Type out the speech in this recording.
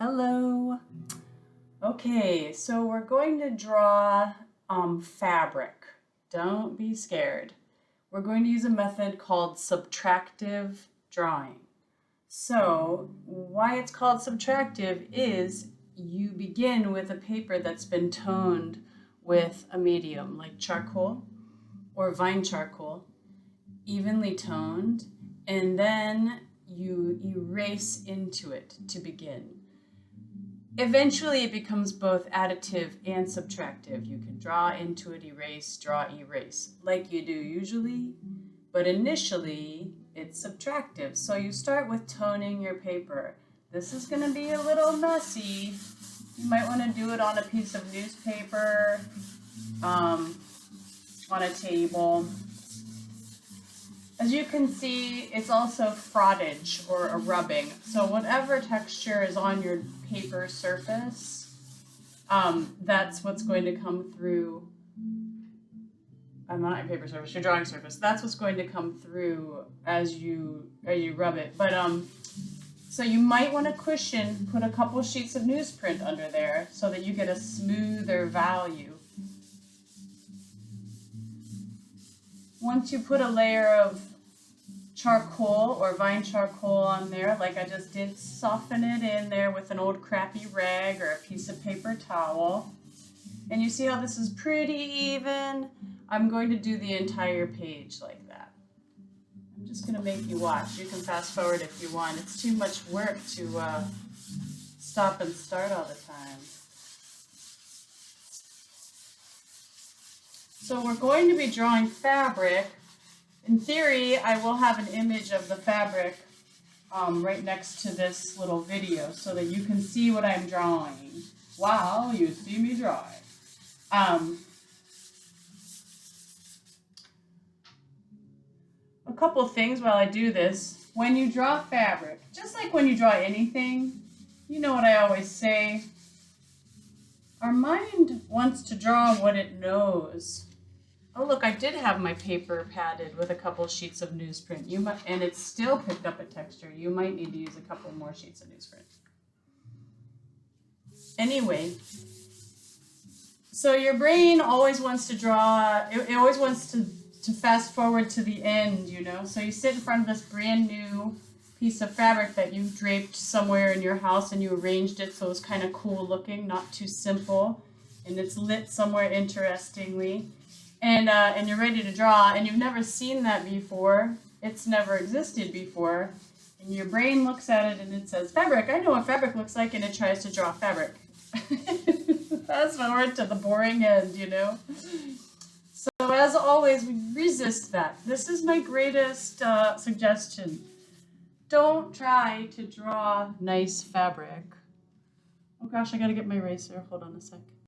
Hello. Okay, so we're going to draw fabric. Don't be scared. We're going to use a method called subtractive drawing. So why it's called subtractive is you begin with a paper that's been toned with a medium like charcoal or vine charcoal, evenly toned, and then you erase into it to begin. Eventually it becomes both additive and subtractive. You can draw into it, erase, draw, erase, like you do usually, but initially it's subtractive. So you start with toning your paper. This is going to be a little messy. You might want to do it on a piece of newspaper, on a table. As you can see, it's also frottage or a rubbing. So whatever texture is on your paper surface, that's what's going to come through. Not your paper surface, your drawing surface. That's what's going to come through as you rub it. But so you might want to cushion, put a couple sheets of newsprint under there so that you get a smoother value. Once you put a layer of charcoal or vine charcoal on there, like I just did, soften it in there with an old crappy rag or a piece of paper towel. And you see how this is pretty even? I'm going to do the entire page like that. I'm just going to make you watch. You can fast forward if you want. It's too much work to stop and start all the time. So we're going to be drawing fabric. In theory, I will have an image of the fabric right next to this little video so that you can see what I'm drawing while you see me drawing. A couple things while I do this. When you draw fabric, just like when you draw anything, you know what I always say, our mind wants to draw what it knows. Oh, look, I did have my paper padded with a couple sheets of newsprint. And it still picked up a texture. You might need to use a couple more sheets of newsprint. Anyway, so your brain always wants to draw, it always wants to fast forward to the end, you know? So you sit in front of this brand new piece of fabric that you draped somewhere in your house and you arranged it so it's kind of cool looking, not too simple, and it's lit somewhere interestingly. And you're ready to draw, and you've never seen that before. It's never existed before. And your brain looks at it and it says, fabric, I know what fabric looks like, and it tries to draw fabric. Fast forward to the boring end, you know? So as always, we resist that. This is my greatest suggestion. Don't try to draw nice fabric. Oh gosh, I gotta get my eraser. Hold on a sec.